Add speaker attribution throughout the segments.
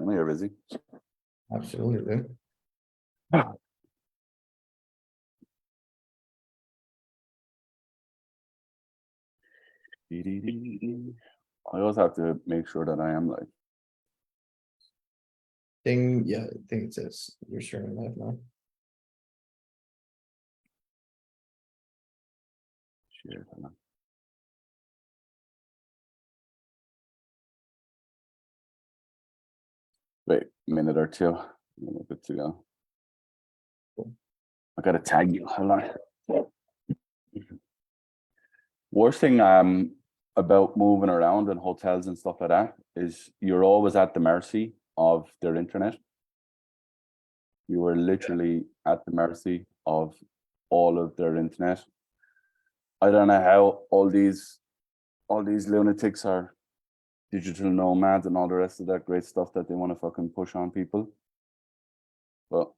Speaker 1: I know you're busy.
Speaker 2: Absolutely.
Speaker 1: I also have to make sure that I am like.
Speaker 2: Yeah, I think it says you're sharing live now.
Speaker 1: Share. Wait a minute or two. I'm good to go.
Speaker 2: Cool.
Speaker 1: I gotta tag you. Hold on. Worst thing about moving around in hotels and stuff like that is you're always at the mercy of their internet. You are literally at the mercy of all of their internet. I don't know how all these lunatics are digital nomads and all the rest of that great stuff that they want to fucking push on people. But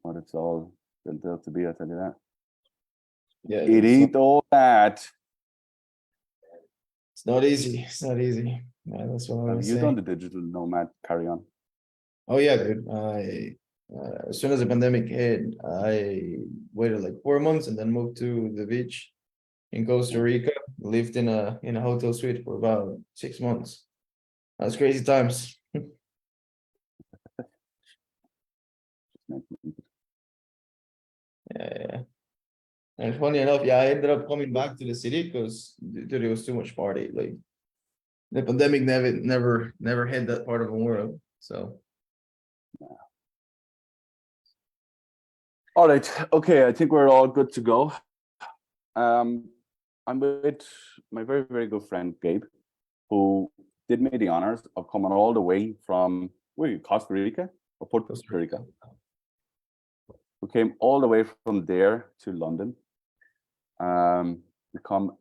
Speaker 1: what it's all built out to be, I tell you that.
Speaker 2: Yeah,
Speaker 1: It ain't all that.
Speaker 2: it's not easy. It's not easy. Yeah, that's what I
Speaker 1: Have
Speaker 2: was
Speaker 1: you done
Speaker 2: saying.
Speaker 1: the digital nomad carry on?
Speaker 2: Oh yeah, dude. As soon as the pandemic hit, I waited like 4 months and then moved to the beach in Costa Rica. Lived in a hotel suite for about 6 months. That was crazy times. Yeah. And funny enough, yeah, I ended up coming back to the city because dude, it was too much party. Like the pandemic never hit that part of the world. So
Speaker 1: All right. Okay. I think we're all good to go. I'm with my very, very good friend, Gabe, who did me the honors of coming all the way from, Costa Rica or Puerto Rica? We came all the way from there to London. To come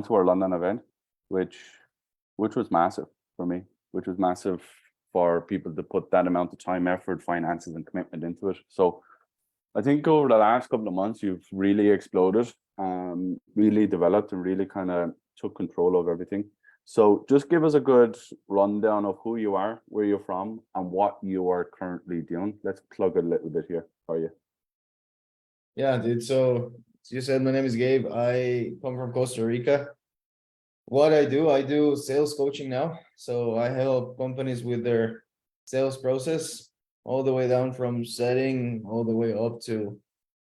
Speaker 1: to our London event, which was massive for me, which was massive for people to put that amount of time, effort, finances, and commitment into it. So I think over the last couple of months, you've really exploded, really developed, and really kind of took control of everything. So just give us a good rundown of who you are, where you're from, and what you are currently doing. Let's plug a little bit here for you.
Speaker 2: yeah, dude. So you said my name is Gabe. I come from Costa Rica. What I do sales coaching now. So I help companies with their sales process, all the way down from setting all the way up to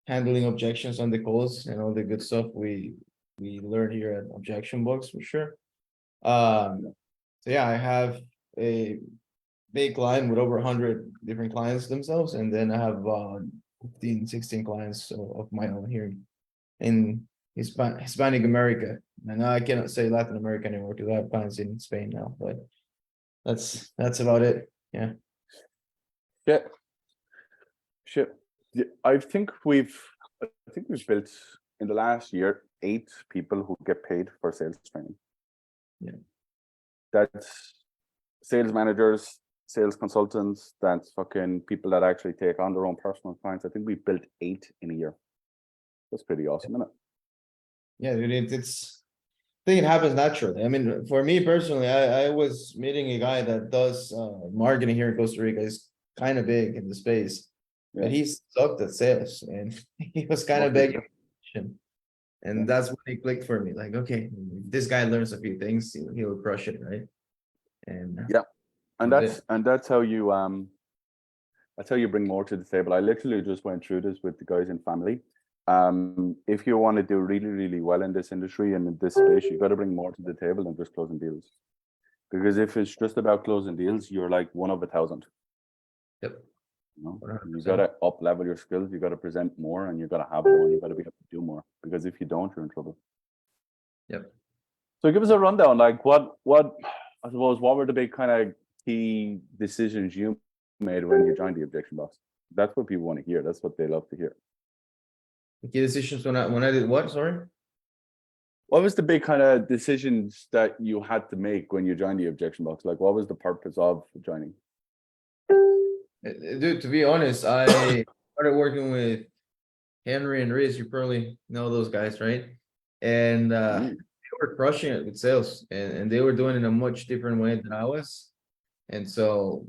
Speaker 2: handling objections on the calls and all the good stuff we learn here at Objection Box for sure. So yeah, I have a big line with over 100 different clients themselves, and then I have 15, 16 clients of my own here in Hispanic America. And I cannot say Latin America anymore because I have clients in Spain now, but that's about it. Yeah.
Speaker 1: Yeah. Shit. Yeah, I think we've built in the last year 8 people who get paid for sales training.
Speaker 2: Yeah.
Speaker 1: That's sales managers, sales consultants, that's fucking people that actually take on their own personal clients. I think we built 8 in a year. That's pretty awesome, isn't it?
Speaker 2: Yeah, dude, I think it happens naturally. I mean, for me personally, I was meeting a guy that does marketing here in Costa Rica. He's kind of big in the space, but he sucked at sales, and he was kind of begging. And that's when it clicked for me. Like, okay, if this guy learns a few things, he'll crush it, right? And
Speaker 1: that's how you bring more to the table. I literally just went through this with the guys in family. If you want to do really, really well in this industry and in this space, you got to bring more to the table than just closing deals. Because if it's just about closing deals, you're like one of 1,000.
Speaker 2: Yep.
Speaker 1: You got to up level your skills. You got to present more, and you got to have more. You got to be able to do more. Because if you don't, you're in trouble.
Speaker 2: Yep.
Speaker 1: So give us a rundown. Like what I suppose, what were the big kind of key decisions you made when you joined the Objection Box? That's what people want to hear. That's what they love to hear.
Speaker 2: The key decisions when I did what? Sorry.
Speaker 1: What was the big kind of decisions that you had to make when you joined the Objection Box? Like, what was the purpose of joining?
Speaker 2: Dude, to be honest, I started working with Henry and Riz. You probably know those guys, right? And they were crushing it with sales, and they were doing it in a much different way than I was. And so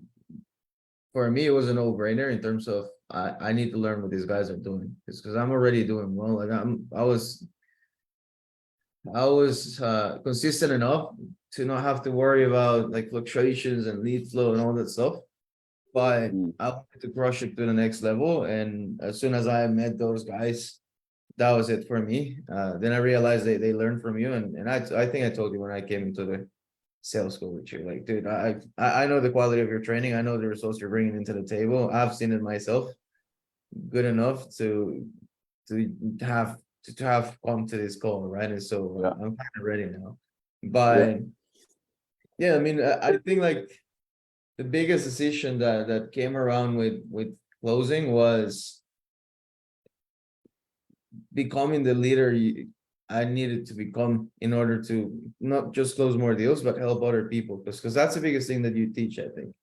Speaker 2: for me, it was a no-brainer in terms of I need to learn what these guys are doing because I'm already doing well. Like I was consistent enough to not have to worry about like fluctuations and lead flow and all that stuff. But
Speaker 1: Mm.
Speaker 2: I wanted to crush it to the next level. And as soon as I met those guys, that was it for me. Then I realized they learned from you. And I think I told you when I came into the sales school with you, like, dude, I know the quality of your training. I know the results you're bringing into the table. I've seen it myself good enough to have to have come to this call, right? And so
Speaker 1: Yeah.
Speaker 2: I'm kind of ready now.
Speaker 1: Yeah.
Speaker 2: But yeah, I mean, I think like the biggest decision that came around with closing was becoming the leader I needed to become in order to not just close more deals, but help other people. Because that's the biggest thing that you teach, I think.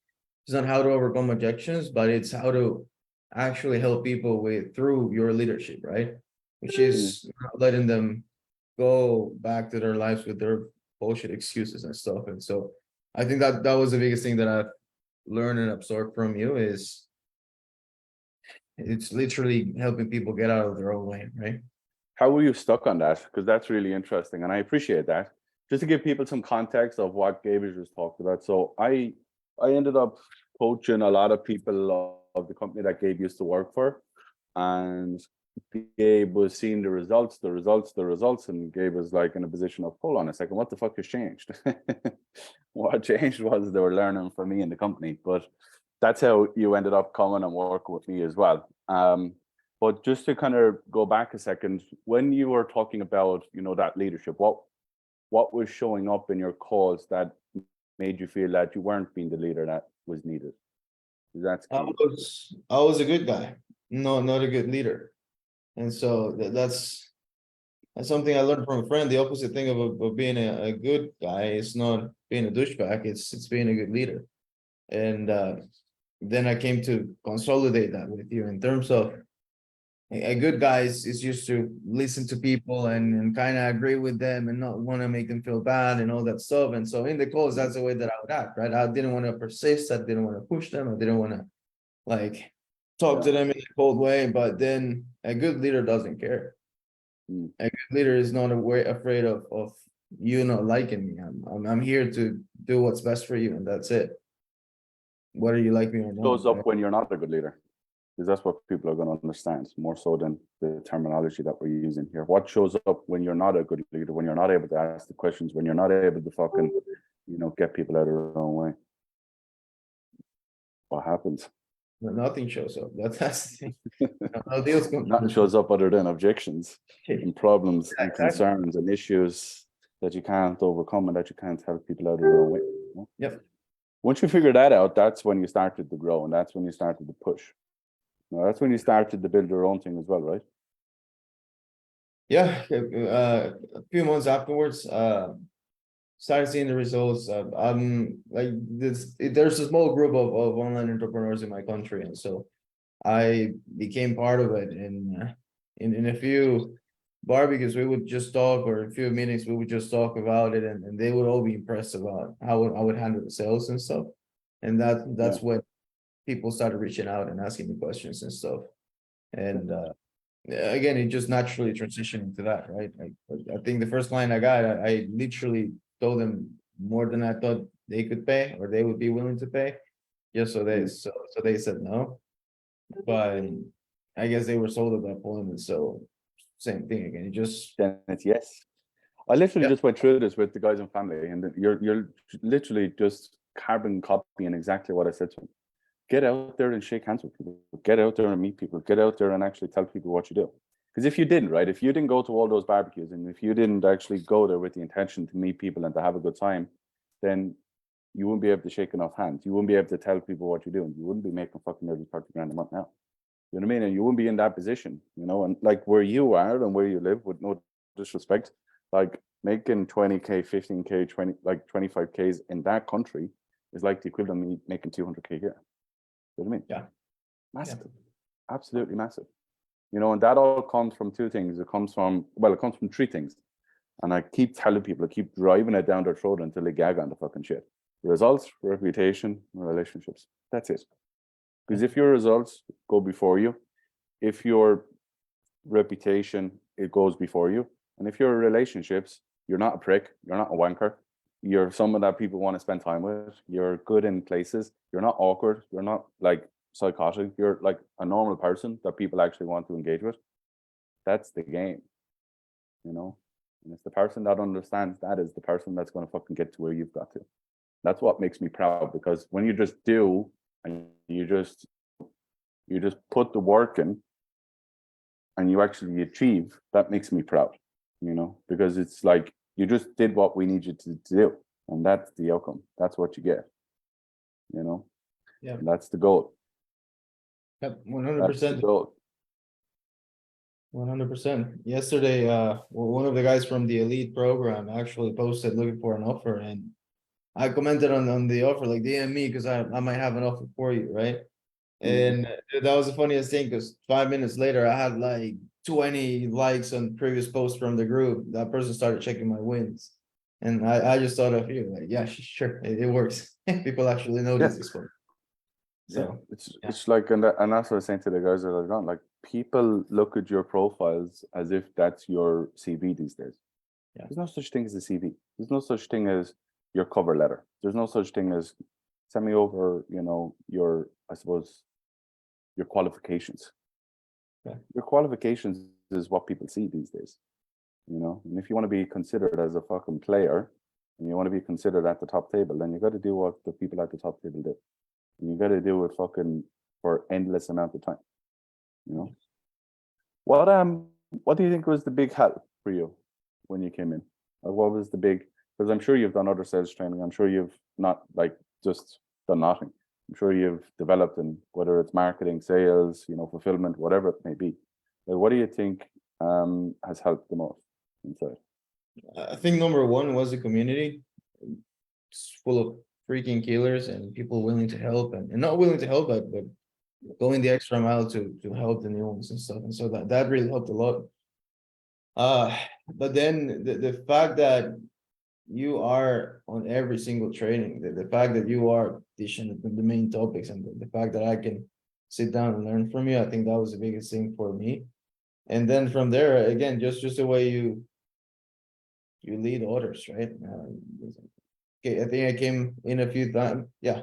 Speaker 2: It's not how to overcome objections, but it's how to actually help people with through your leadership, right? Which
Speaker 1: Mm.
Speaker 2: is not letting them go back to their lives with their bullshit excuses and stuff. And so I think that was the biggest thing that I've learned and absorbed from you is it's literally helping people get out of their own way, right?
Speaker 1: How were you stuck on that? Because that's really interesting, and I appreciate that. Just to give people some context of what Gabriel just talked about. So I ended up coaching a lot of people of the company that Gabe used to work for, and Gabe was seeing the results, and Gabe was like in a position of, hold on a second, what the fuck has changed? What changed was they were learning from me in the company, but that's how you ended up coming and working with me as well. But just to kind of go back a second, when you were talking about, that leadership, what was showing up in your calls that made you feel that you weren't being the leader that was needed? That's
Speaker 2: I
Speaker 1: key.
Speaker 2: was a good guy, no, not a good leader. And so that's something I learned from a friend. The opposite thing of being a good guy is not being a douchebag, it's being a good leader. And then I came to consolidate that with you in terms of a good guy is used to listen to people and kind of agree with them and not want to make them feel bad and all that stuff. And so in the calls, that's the way that I would act, right? I didn't want to persist, I didn't want to push them, I didn't want to like talk
Speaker 1: Yeah.
Speaker 2: to them in a cold way. But then a good leader doesn't care.
Speaker 1: Mm.
Speaker 2: A good leader is not afraid of you not liking me. I'm here to do what's best for you, and that's it. Whether you like me or
Speaker 1: Shows
Speaker 2: not,
Speaker 1: up
Speaker 2: right?
Speaker 1: when you're not a good leader, because that's what people are going to understand more so than the terminology that we're using here. What shows up when you're not a good leader, when you're not able to ask the questions, when you're not able to fucking, get people out of their own way? What happens?
Speaker 2: Nothing shows up. That's the thing. No deals come
Speaker 1: Nothing
Speaker 2: from
Speaker 1: shows up other than objections
Speaker 2: the
Speaker 1: and problems and
Speaker 2: exactly.
Speaker 1: concerns and issues that you can't overcome and that you can't help people out of their own way.
Speaker 2: Yep.
Speaker 1: Once you figure that out, that's when you started to grow and that's when you started to push. That's when you started to build your own thing as well, right?
Speaker 2: Yeah. A few months afterwards, started seeing the results. Like there's a small group of online entrepreneurs in my country, and so I became part of it. And in a few barbecues, we would just talk, or a few meetings, we would just talk about it, and they would all be impressed about how I would handle the sales and stuff. And
Speaker 1: Yeah.
Speaker 2: that's when people started reaching out and asking me questions and stuff. And again, it just naturally transitioned into that, right? I think the first client I got, I literally told them more than I thought they could pay or they would be willing to pay. Just so they said no. But I guess they were sold at that point, and so same thing again. It just
Speaker 1: Then it's yes. I literally
Speaker 2: yeah,
Speaker 1: just went through this with the guys in family, and you're literally just carbon copying exactly what I said to them. Get out there and shake hands with people. Get out there and meet people. Get out there and actually tell people what you do. Because if you didn't, right, if you didn't go to all those barbecues and if you didn't actually go there with the intention to meet people and to have a good time, then you wouldn't be able to shake enough hands. You wouldn't be able to tell people what you're doing. You wouldn't be making fucking nearly 30 grand a month now. You know what I mean? And you wouldn't be in that position, and like where you are and where you live, with no disrespect, like making 20K, 15K, 25Ks in that country is like the equivalent of me making 200K here. You know what I mean?
Speaker 2: yeah, yeah.
Speaker 1: Massive, absolutely massive. And that all comes from two things. It comes from three things. And I keep telling people, I keep driving it down their throat until they gag on the fucking shit. Results, reputation, relationships. That's it. Because if your results go before you, if your reputation, it goes before you, and if your relationships, you're not a prick, you're not a wanker, you're someone that people want to spend time with, you're good in places, you're not awkward, you're not like psychotic, you're like a normal person that people actually want to engage with. That's the game, you know. And it's the person that understands that is the person that's going to fucking get to where you've got to. That's what makes me proud, because when you just do and you just put the work in and you actually achieve, that makes me proud, you know, because it's like you just did what we need you to do, and that's the outcome. That's what you get, you know.
Speaker 2: Yeah.
Speaker 1: And that's the goal.
Speaker 2: Yep,
Speaker 1: That's the
Speaker 2: 100%.
Speaker 1: goal.
Speaker 2: 100%. Yesterday, one of the guys from the elite program actually posted looking for an offer, and I commented on the offer, like DM me because I might have an offer for you, right? And that was the funniest thing, because 5 minutes later, I had like 20 likes on previous posts from the group. That person started checking my wins. And I just thought of you, like, yeah, sure, it works. People actually notice
Speaker 1: Yeah.
Speaker 2: this one.
Speaker 1: Yeah,
Speaker 2: So yeah.
Speaker 1: it's like, and that's what I was saying to the guys that are on. Like, people look at your profiles as if that's your CV these days.
Speaker 2: Yeah.
Speaker 1: There's no such thing as a CV. There's no such thing as your cover letter. There's no such thing as send me over, you know, your, I suppose, your qualifications.
Speaker 2: Yeah.
Speaker 1: Your qualifications is what people see these days, you know. And if you want to be considered as a fucking player and you want to be considered at the top table, then you got to do what the people at the top table do. And you got to do it fucking for endless amount of time, you know. What do you think was the big help for you when you came in? Or what was the big, because I'm sure you've done other sales training. I'm sure you've not like just done nothing. I'm sure you've developed in whether it's marketing, sales, you know, fulfillment, whatever it may be. Like, what do you think has helped the most inside?
Speaker 2: I think number one was the community. It's full of freaking killers and people willing to help, and not willing to help, but going the extra mile to help the new ones and stuff. And so that really helped a lot. But then the fact that you are on every single training, the fact that you are teaching the main topics, and the fact that I can sit down and learn from you, I think that was the biggest thing for me. And then from there, again, just the way you lead others, right? Okay, I think I came in a few times, yeah,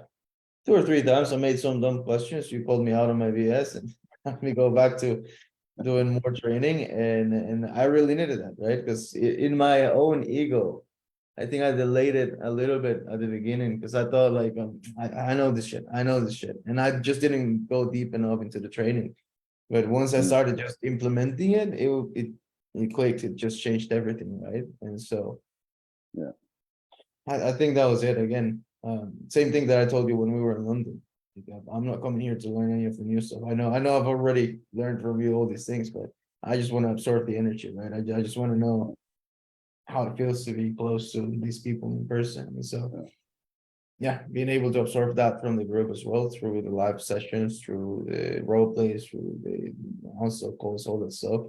Speaker 2: 2 or 3 times. I made some dumb questions. You called me out on my BS and let me go back to doing more training, and I really needed that, right? Because in my own ego, I think I delayed it a little bit at the beginning, because I thought like, I know this shit, and I just didn't go deep enough into the training. But once I
Speaker 1: Mm,
Speaker 2: started just implementing it, it clicked. It just changed everything, right? And so
Speaker 1: yeah,
Speaker 2: I think that was it. Again, same thing that I told you when we were in London. Like, I'm not coming here to learn any of the new stuff. I know I've already learned from you all these things, but I just want to absorb the energy, right? I just want to know how it feels to be close to these people in person. And so,
Speaker 1: yeah.
Speaker 2: yeah, being able to absorb that from the group as well, through the live sessions, through the role plays, through the also calls, all that stuff,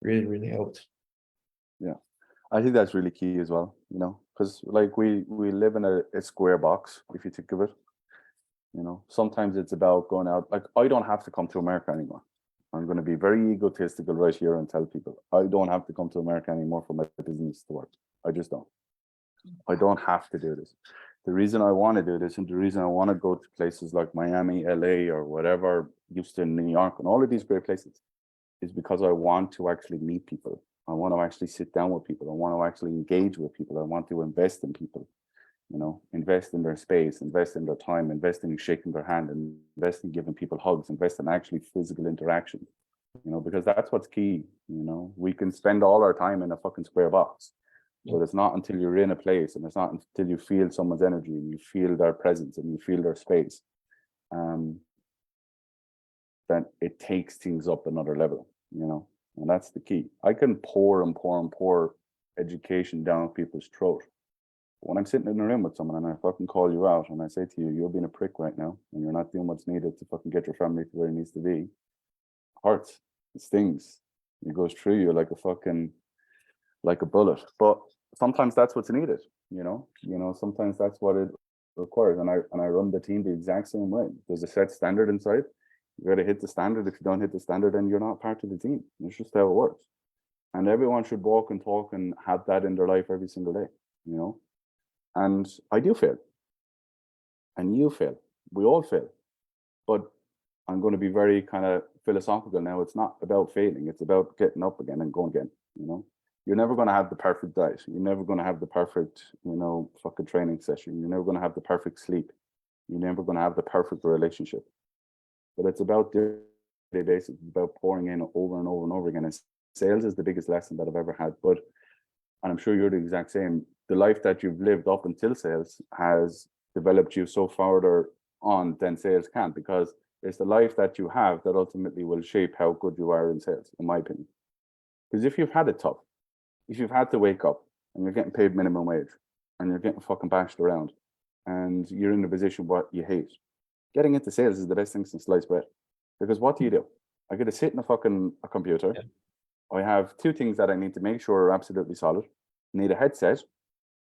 Speaker 2: really helped.
Speaker 1: Yeah, I think that's really key as well, you know, because like we live in a square box, if you think of it. You know, sometimes it's about going out. Like, I don't have to come to America anymore. I'm going to be very egotistical right here and tell people I don't have to come to America anymore for my business to work. I just don't. I don't have to do this. The reason I want to do this, and the reason I want to go to places like Miami, LA, or whatever, Houston, New York, and all of these great places, is because I want to actually meet people. I want to actually sit down with people. I want to actually engage with people. I want to invest in people, you know, invest in their space, invest in their time, invest in shaking their hand, invest in giving people hugs, invest in actually physical interaction, you know, because that's what's key. You know, we can spend all our time in a fucking square box, but it's not until you're in a place, and it's not until you feel someone's energy and you feel their presence and you feel their space, that it takes things up another level, you know. And that's the key. I can pour and pour and pour education down people's throat. When I'm sitting in a room with someone and I fucking call you out and I say to you, you're being a prick right now and you're not doing what's needed to fucking get your family to where it needs to be, it hurts, it stings, it goes through you like a fucking, like a bullet. But sometimes that's what's needed, you know, sometimes that's what it requires, and I run the team the exact same way. There's a set standard inside. You got to hit the standard. If you don't hit the standard, then you're not part of the team. It's just how it works. And everyone should walk and talk and have that in their life every single day, you know. And I do fail, and you fail. We all fail, but I'm going to be very kind of philosophical now. It's not about failing. It's about getting up again and going again, you know. You're never going to have the perfect diet. You're never going to have the perfect, you know, fucking training session. You're never going to have the perfect sleep. You're never going to have the perfect relationship. But it's about daily basis. It's about pouring in over and over and over again. And sales is the biggest lesson that I've ever had. But, and I'm sure you're the exact same, the life that you've lived up until sales has developed you so farther on than sales can, because it's the life that you have that ultimately will shape how good you are in sales, in my opinion. Because if you've had it tough, if you've had to wake up and you're getting paid minimum wage and you're getting fucking bashed around and you're in a position what you hate, getting into sales is the best thing since sliced bread. Because what do? I get to sit in a computer. Yeah. I have two things that I need to make sure are absolutely solid. I need a headset.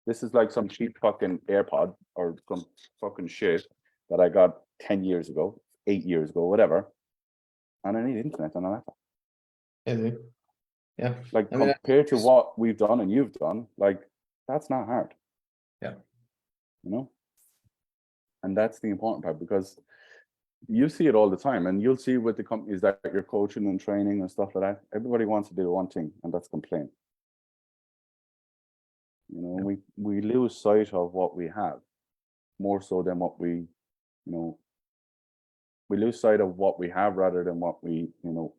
Speaker 1: This is like some cheap fucking AirPod or some fucking shit that I got 10 years ago, 8 years ago, whatever. And I need internet on a laptop.
Speaker 2: Yeah, dude. Yeah.
Speaker 1: Like, compared to what we've done and you've done, like, that's not hard.
Speaker 2: Yeah.
Speaker 1: You know? And that's the important part, because you see it all the time, and you'll see with the companies that you're coaching and training and stuff like that. Everybody wants to do one thing, and that's complain. You know, yeah. we lose sight of what we have more so than what we, you know, we lose sight of what we have rather than what we, you know,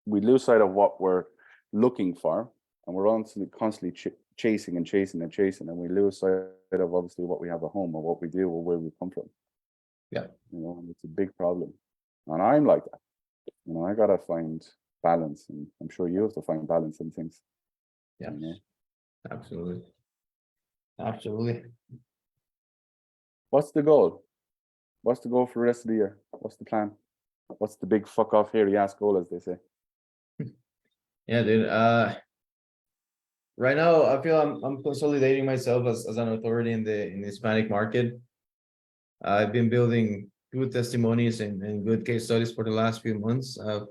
Speaker 1: we lose sight of what we're looking for, and we're constantly chasing and chasing and chasing, and we lose sight of obviously what we have at home or what we do or where we come from.
Speaker 2: Yeah,
Speaker 1: you know, and it's a big problem, and I'm like that. You know, I gotta find balance, and I'm sure you have to find balance in things.
Speaker 2: Yeah,
Speaker 1: you know?
Speaker 2: Absolutely.
Speaker 1: What's the goal? What's the goal for the rest of the year? What's the plan? What's the big fuck off hairy ass goal, as they say?
Speaker 2: Yeah, dude. Right now I feel I'm consolidating myself as an authority in the Hispanic market. I've been building good testimonies and good case studies for the last few months. I've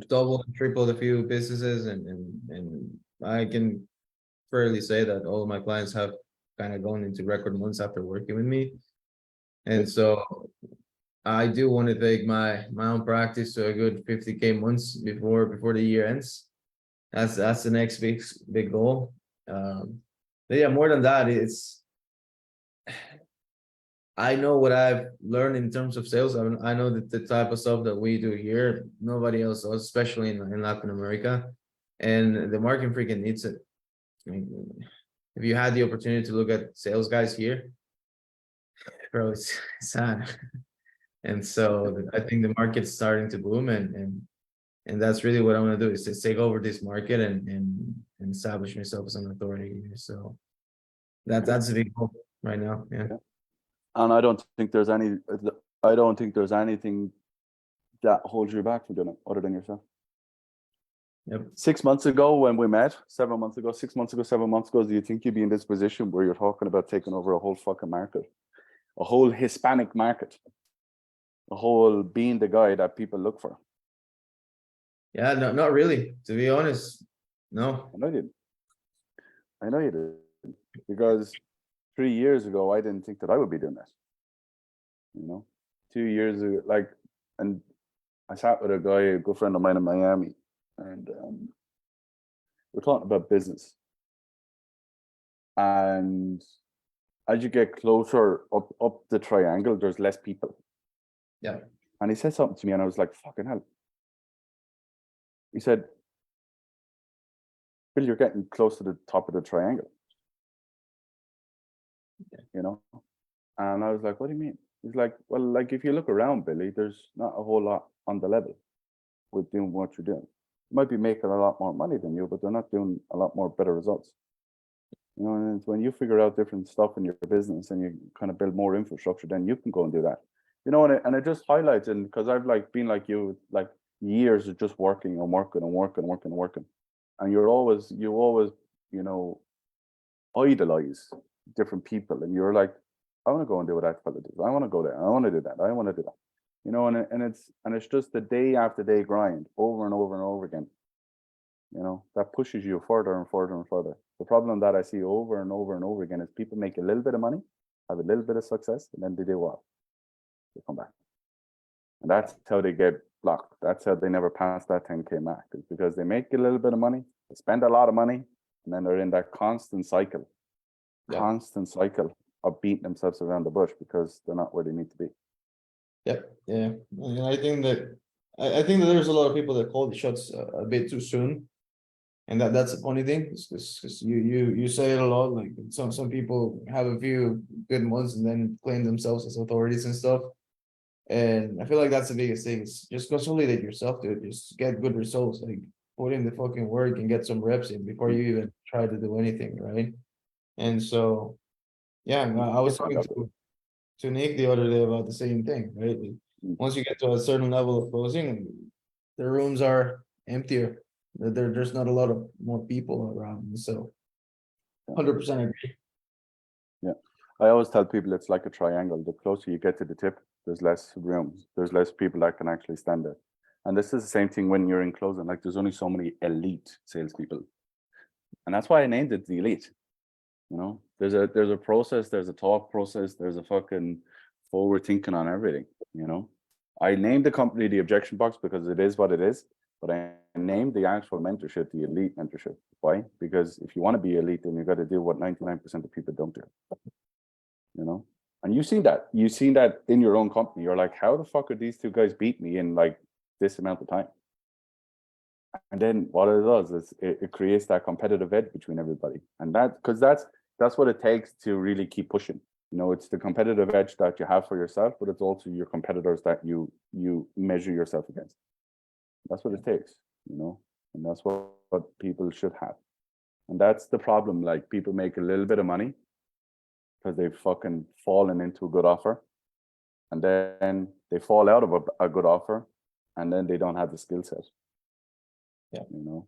Speaker 2: doubled and tripled a few businesses, and I can fairly say that all of my clients have kind of gone into record months after working with me. And so I do want to take my own practice to a good 50K months before the year ends. That's the next big goal. But yeah, more than that, I know what I've learned in terms of sales. I know that the type of stuff that we do here, nobody else does, especially in Latin America, and the market freaking needs it. I mean, if you had the opportunity to look at sales guys here, bro, it's sad. And so I think the market's starting to boom, and that's really what I want to do, is to take over this market and establish myself as an authority here. So that's a big goal right now. Yeah.
Speaker 1: And I don't think there's anything that holds you back from doing it other than yourself.
Speaker 2: Yep.
Speaker 1: 6 months ago when we met, 7 months ago, 6 months ago, 7 months ago, do you think you'd be in this position where you're talking about taking over a whole fucking market, a whole Hispanic market, a whole being the guy that people look for?
Speaker 2: Yeah, no, not really, to be honest. No.
Speaker 1: I know you did. Because 3 years ago, I didn't think that I would be doing this. You know, 2 years ago, like, and I sat with a guy, a good friend of mine in Miami, and we're talking about business. And as you get closer up the triangle, there's less people.
Speaker 2: Yeah.
Speaker 1: And he said something to me, and I was like, fucking hell. He said, Bill, you're getting close to the top of the triangle. Yeah. You know? And I was like, what do you mean? He's like, well, like, if you look around, Billy, there's not a whole lot on the level with doing what you're doing. You might be making a lot more money than you, but they're not doing a lot more better results. You know, and when you figure out different stuff in your business and you kind of build more infrastructure, then you can go and do that. You know, and it just highlights, and because I've like been like you, like years of just working and working and working and working and working. And you always, you know, idolize different people, and you're like, I want to go and do what that fella does. I want to go there. I want to do that. I want to do that. You know, and it's just the day after day grind over and over and over again. You know, that pushes you further and further and further. The problem that I see over and over and over again is people make a little bit of money, have a little bit of success, and then they do what? They come back. And that's how they get blocked. That's how they never pass that 10K mark. It's because they make a little bit of money, they spend a lot of money, and then they're in that constant cycle of beating themselves around the bush because they're not where they need to be.
Speaker 2: Yep, yeah, and I think that there's a lot of people that call the shots a bit too soon, and that's a funny thing. Because you say it a lot. Like some people have a few good months and then claim themselves as authorities and stuff. And I feel like that's the biggest thing. Is just consolidate yourself, dude. Just get good results. Like put in the fucking work and get some reps in before you even try to do anything, right? And so, yeah, I was talking to Nick the other day about the same thing, right? Like, once you get to a certain level of closing, the rooms are emptier. There's not a lot of more people around. So 100% agree.
Speaker 1: Yeah. I always tell people it's like a triangle. The closer you get to the tip, there's less rooms. There's less people that can actually stand there. And this is the same thing when you're in closing. Like there's only so many elite salespeople. And that's why I named it the elite. You know, there's a process, there's a thought process, there's a fucking forward thinking on everything, you know. I named the company the Objection Box because it is what it is, but I named the actual mentorship the elite mentorship. Why? Because if you want to be elite, then you got to do what 99% of people don't do. You know, and you've seen that. You've seen that in your own company. You're like, how the fuck are these two guys beat me in like this amount of time? And then what it does is it creates that competitive edge between everybody, and because that's what it takes to really keep pushing. You know, it's the competitive edge that you have for yourself, but it's also your competitors that you measure yourself against. That's what it takes, you know, and that's what people should have. And that's the problem. Like people make a little bit of money because they've fucking fallen into a good offer, and then they fall out of a good offer, and then they don't have the skill set.
Speaker 2: Yeah.
Speaker 1: You know,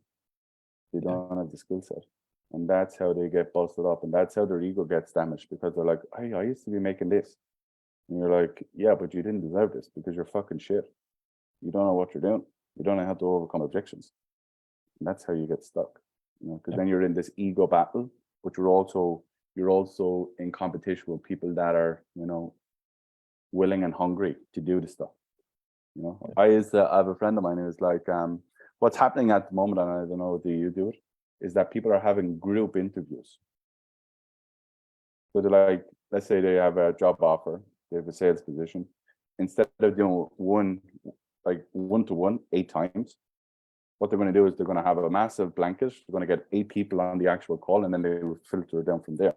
Speaker 1: they don't have the skill set. And that's how they get busted up. And that's how their ego gets damaged because they're like, hey, I used to be making this. And you're like, yeah, but you didn't deserve this because you're fucking shit. You don't know what you're doing. You don't know how to overcome objections. And that's how you get stuck. You know, because then you're in this ego battle, but you're also in competition with people that are, you know, willing and hungry to do the stuff. You know, I have a friend of mine who's like, what's happening at the moment, and I don't know, do you do it, is that people are having group interviews. So they're like, let's say they have a job offer, they have a sales position. Instead of doing one-to-one 8 times, what they're going to do is they're going to have a massive blanket. They're going to get 8 people on the actual call, and then they will filter it down from there.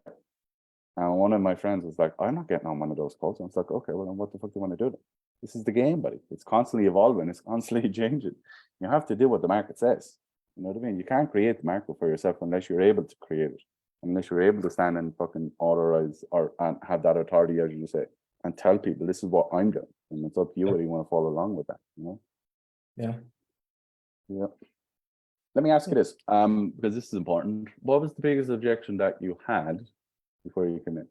Speaker 1: And one of my friends was like, I'm not getting on one of those calls. And I was like, okay, well, then what the fuck do you want to do then? This is the game, buddy. It's constantly evolving. It's constantly changing. You have to do what the market says. You know what I mean? You can't create the market for yourself unless you're able to create it. Unless you're able to stand and fucking authorize and have that authority, as you say, and tell people this is what I'm doing. And it's up to you whether you want to follow along with that, you know?
Speaker 2: Yeah.
Speaker 1: Yeah. Let me ask you this, because this is important. What was the biggest objection that you had before you came in?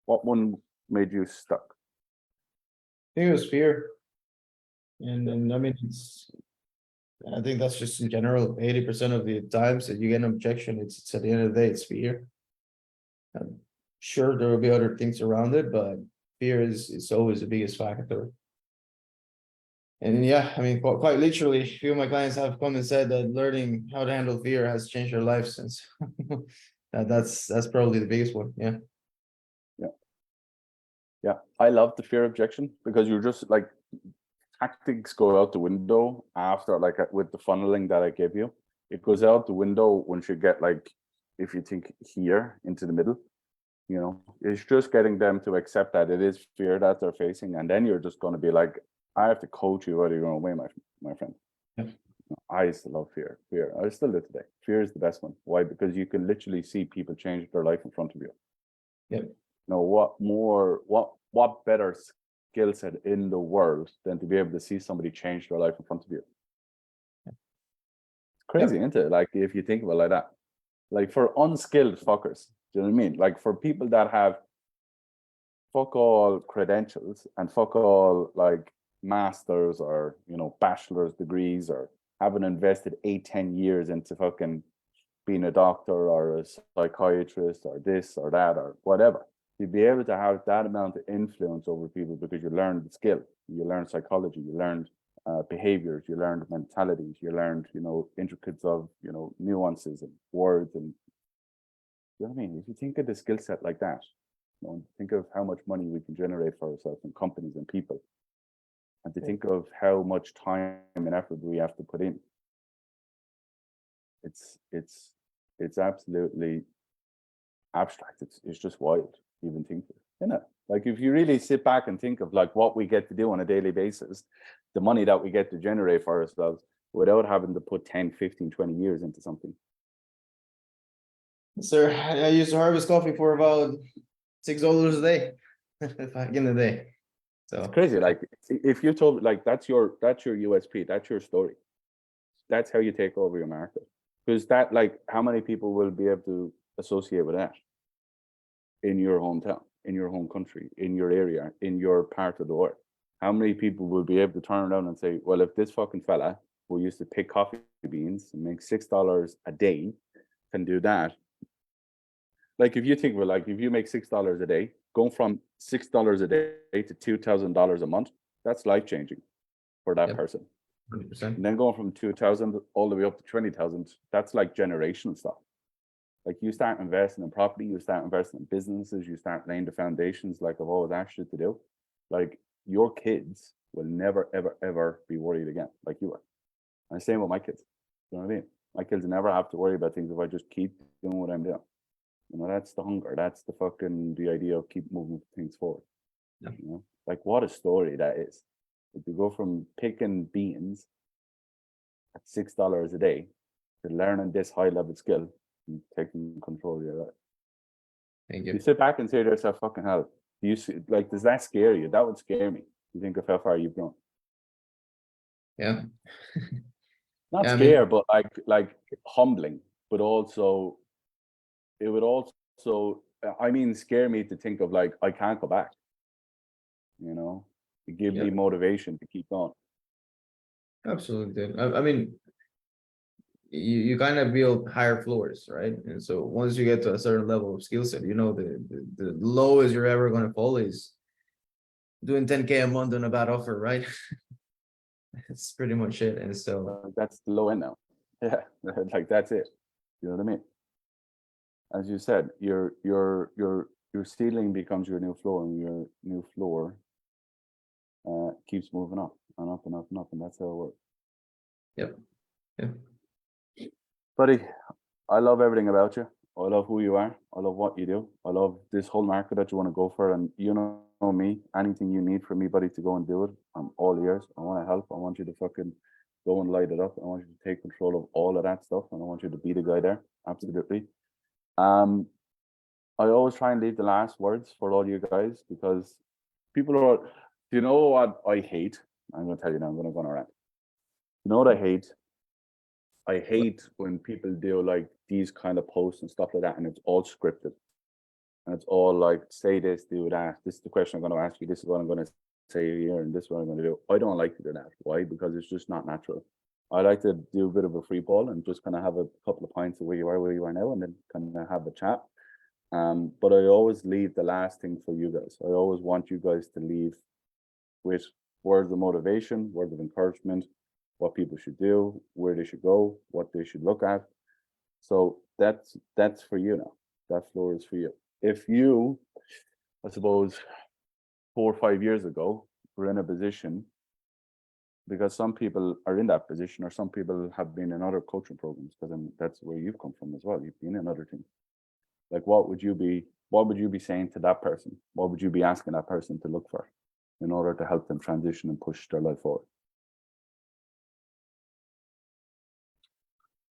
Speaker 1: What one made you stuck?
Speaker 2: I think it was fear. And I mean, I think that's just in general, 80% of the times that you get an objection, it's at the end of the day, it's fear. I'm sure there will be other things around it, but fear is always the biggest factor. And yeah, I mean, quite literally, a few of my clients have come and said that learning how to handle fear has changed their life since. That's probably the biggest one. Yeah.
Speaker 1: Yeah, I love the fear objection because you're just like, tactics go out the window after, like with the funneling that I gave you. It goes out the window once you get like, if you think here into the middle, you know, it's just getting them to accept that it is fear that they're facing. And then you're just going to be like, I have to coach you whether you're going away, my friend.
Speaker 2: Yep.
Speaker 1: I used to love fear. I still do today. Fear is the best one. Why? Because you can literally see people change their life in front of you.
Speaker 2: Yep.
Speaker 1: You know, what better skill set in the world than to be able to see somebody change their life in front of you? It's crazy, isn't it? Like if you think about it like that. Like for unskilled fuckers, Do you know what I mean? Like for people that have fuck all credentials and fuck all like masters or, you know, bachelor's degrees, or haven't invested 8-10 years into fucking being a doctor or a psychiatrist or this or that or whatever, to be able to have that amount of influence over people because you learned the skill, you learned psychology, you learned behaviors, you learned mentalities, you learned, you know, intricates of, you know, nuances and words. And you know what I mean? If you think of the skill set like that, you know, think of how much money we can generate for ourselves and companies and people, and to think of how much time and effort we have to put in. It's absolutely abstract. It's just wild to even think of, isn't it? Like if you really sit back and think of like what we get to do on a daily basis, the money that we get to generate for ourselves without having to put 10, 15, 20 years into something.
Speaker 2: Sir, I used to harvest coffee for about $6 a day back in the day. So
Speaker 1: it's crazy. Like if you told, like that's your USP, that's your story. That's how you take over your market. Because that, like, how many people will be able to associate with that in your hometown, in your home country, in your area, in your part of the world? How many people will be able to turn around and say, well, if this fucking fella who used to pick coffee beans and make $6 a day can do that? Like if you think, well, like if you make $6 a day, going from $6 a day to $2,000 a month, that's life changing for that person.
Speaker 2: 100%.
Speaker 1: And then going from 2,000 all the way up to 20,000, that's like generational stuff. Like you start investing in property, you start investing in businesses, you start laying the foundations like I've always asked you to do. Like your kids will never, ever, ever be worried again like you are. And the same with my kids. You know what I mean? My kids never have to worry about things if I just keep doing what I'm doing. You know, that's the hunger. That's the idea of keep moving things forward.
Speaker 2: Yeah.
Speaker 1: You know, like what a story that is. If you go from picking beans at $6 a day to learning this high level skill and taking control of your life.
Speaker 2: Thank
Speaker 1: You
Speaker 2: you.
Speaker 1: sit back and say to yourself, fucking hell, do you see, like, does that scare you? That would scare me. You think of how far you've grown.
Speaker 2: Yeah.
Speaker 1: Not
Speaker 2: Yeah, I
Speaker 1: scare,
Speaker 2: mean,
Speaker 1: but like humbling, but also it would also, I mean, scare me to think of like, I can't go back, you know, it give
Speaker 2: yeah,
Speaker 1: me motivation to keep going.
Speaker 2: absolutely. Dude. I mean, you kind of build higher floors, right? And so once you get to a certain level of skill set, you know, the lowest you're ever going to fall is doing 10K a month on a bad offer, right? It's pretty much it. And so,
Speaker 1: That's the low end now. Yeah, like that's it. You know what I mean? As you said, your ceiling becomes your new floor, and your new floor keeps moving up and up and up and up, and that's how it works.
Speaker 2: yep. Yeah.
Speaker 1: Buddy, I love everything about you. I love who you are. I love what you do. I love this whole market that you want to go for. And you know me, anything you need from me, buddy, to go and do it, I'm all ears. I want to help. I want you to fucking go and light it up. I want you to take control of all of that stuff. And I want you to be the guy there. Absolutely. I always try and leave the last words for all you guys, because people are, you know what I hate? I'm going to tell you now, I'm going to go on a rant. You know what I hate? I hate when people do like these kind of posts and stuff like that, and it's all scripted. And it's all like, say this, do that. This is the question I'm going to ask you. This is what I'm going to say here, and this is what I'm going to do. I don't like to do that. Why? Because it's just not natural. I like to do a bit of a free ball and just kind of have a couple of points of where you are now, and then kind of have a chat. But I always leave the last thing for you guys. I always want you guys to leave with words of motivation, words of encouragement, what people should do, where they should go, what they should look at. So that's for you now. That floor is for you. If you, I suppose, 4 or 5 years ago, were in a position, because some people are in that position, or some people have been in other coaching programs, because that's where you've come from as well. You've been in other things. Like, what would you be saying to that person? What would you be asking that person to look for in order to help them transition and push their life forward?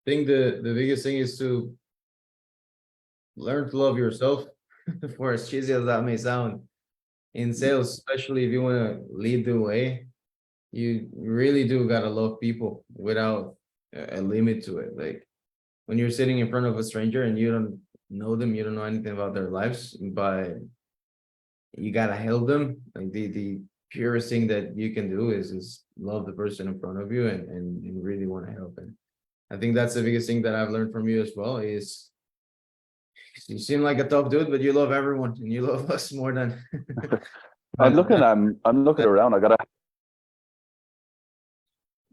Speaker 2: I think the biggest thing is to learn to love yourself, for as cheesy as that may sound. In sales, especially if you want to lead the way, you really do gotta love people without a limit to it. Like when you're sitting in front of a stranger and you don't know them, you don't know anything about their lives, but you gotta help them. Like the purest thing that you can do is love the person in front of you and really want to help. And I think that's the biggest thing that I've learned from you as well is you seem like a tough dude, but you love everyone and you love us more than
Speaker 1: I'm looking around. I gotta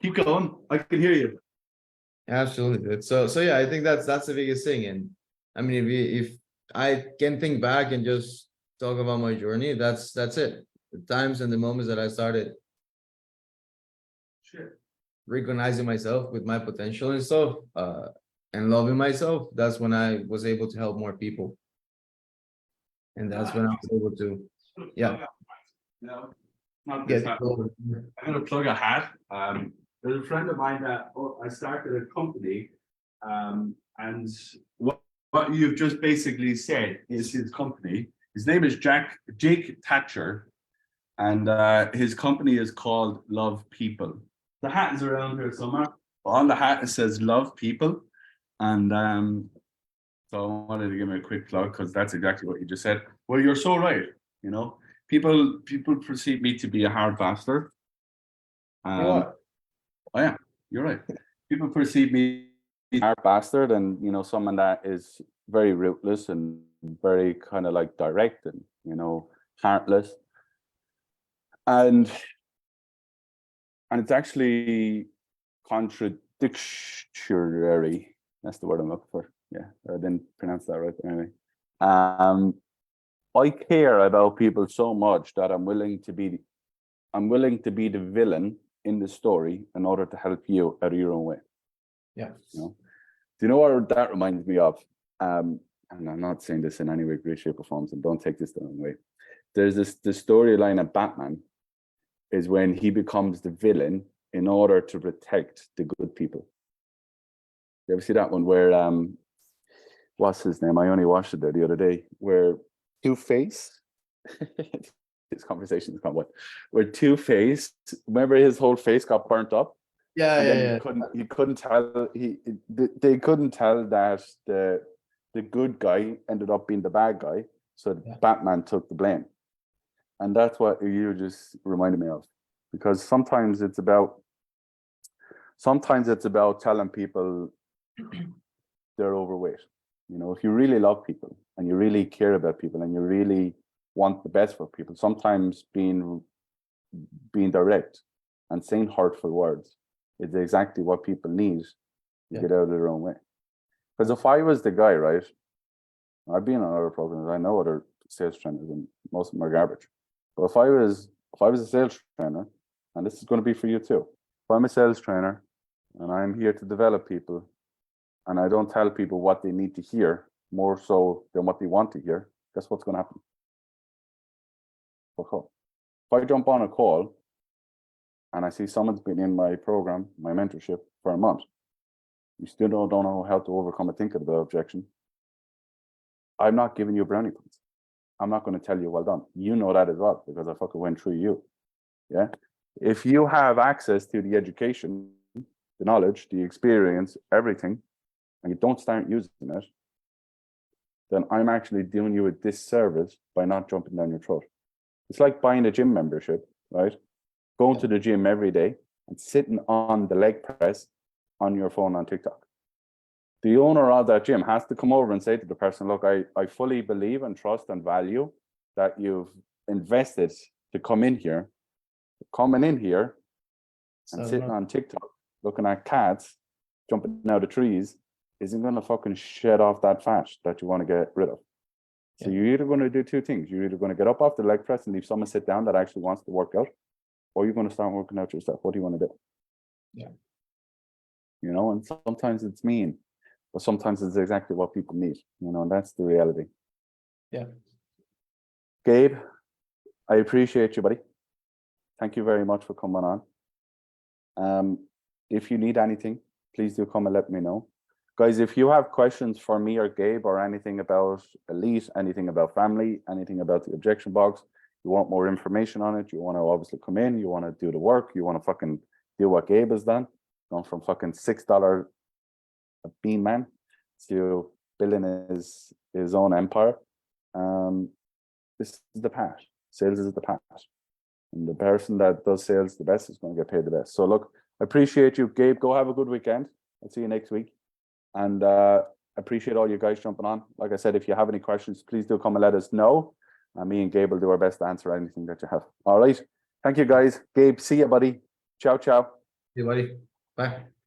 Speaker 1: keep going. I can hear you.
Speaker 2: absolutely. So yeah, I think that's the biggest thing. And I mean, if I can think back and just talk about my journey, that's it. The times and the moments that I started recognizing myself with my potential and stuff, and loving myself, that's when I was able to help more people. And that's when I was able to, yeah,
Speaker 1: No, not this
Speaker 2: get
Speaker 1: hat. I'm gonna plug a hat. There's a friend of mine that I started a company, and what you've just basically said is his company. His name is Jake Thatcher, and his company is called Love People. The hat is around here somewhere. On the hat it says Love People, and so I wanted to give him a quick plug because that's exactly what you just said. Well, you're so right. You know, people perceive me to be a hard bastard.
Speaker 2: you are.
Speaker 1: Oh yeah, you're right. People perceive me as a hard bastard, and someone that is very ruthless and very kind of like direct and heartless. And it's actually contradictory. That's the word I'm looking for. Yeah, I didn't pronounce that right. Anyway, I care about people so much that I'm willing to be the villain in the story in order to help you out of your own way.
Speaker 2: Yeah.
Speaker 1: Do you know what that reminds me of? And I'm not saying this in any way, great shape, or form, and don't take this the wrong way. There's the storyline of Batman is when he becomes the villain in order to protect the good people. You ever see that one where what's his name? I only watched it there the other day, where Two-Face this conversation is gone what? Where Two-Face, remember his whole face got burnt up?
Speaker 2: Yeah,
Speaker 1: And
Speaker 2: yeah,
Speaker 1: then
Speaker 2: yeah.
Speaker 1: he couldn't tell they couldn't tell that the good guy ended up being the bad guy, so
Speaker 2: Yeah.
Speaker 1: Batman took the blame. And that's what you just reminded me of, because sometimes it's about telling people they're overweight. If you really love people and you really care about people and you really want the best for people, sometimes being direct and saying hurtful words is exactly what people need to get out of their own way. Because if I was the guy, right, I've been on other programs, I know other sales trainers and most of them are garbage. But if I was a sales trainer, and this is going to be for you too, if I'm a sales trainer and I'm here to develop people and I don't tell people what they need to hear more so than what they want to hear, guess what's going to happen? If I jump on a call and I see someone's been in my program, my mentorship for a month, you still don't know how to overcome a thinkable objection, I'm not giving you brownie points. I'm not going to tell you well done. You know that as well because I fucking went through you. Yeah. If you have access to the education, the knowledge, the experience, everything, and you don't start using it, then I'm actually doing you a disservice by not jumping down your throat. It's like buying a gym membership, right? Going to the gym every day and sitting on the leg press on your phone on TikTok. The owner of that gym has to come over and say to the person, look, I fully believe and trust and value that you've invested to come in here. Coming in here and sitting on TikTok, looking at cats jumping out of trees isn't going to fucking shed off that fat that you want to get rid of. So you're either going to do two things. You're either going to get up off the leg press and leave someone sit down that actually wants to work out, or you're going to start working out yourself. What do you want to do?
Speaker 2: Yeah.
Speaker 1: And sometimes it's mean, but sometimes it's exactly what people need, and that's the reality.
Speaker 2: Yeah.
Speaker 1: Gabe, I appreciate you, buddy. Thank you very much for coming on. If you need anything, please do come and let me know. Guys, if you have questions for me or Gabe or anything about Elite, anything about family, anything about the objection box, you want more information on it, you want to obviously come in, you want to do the work, you want to fucking do what Gabe has done, going from fucking $6 a bean man to building his his own empire. This is the part. Sales is the part. And the person that does sales the best is going to get paid the best. So look, I appreciate you, Gabe. Go have a good weekend. I'll see you next week. And I appreciate all you guys jumping on. Like I said, if you have any questions, please do come and let us know. Me and Gabe will do our best to answer anything that you have. All right. Thank you, guys. Gabe, see you, buddy. Ciao, ciao.
Speaker 2: Hey, buddy. Bye.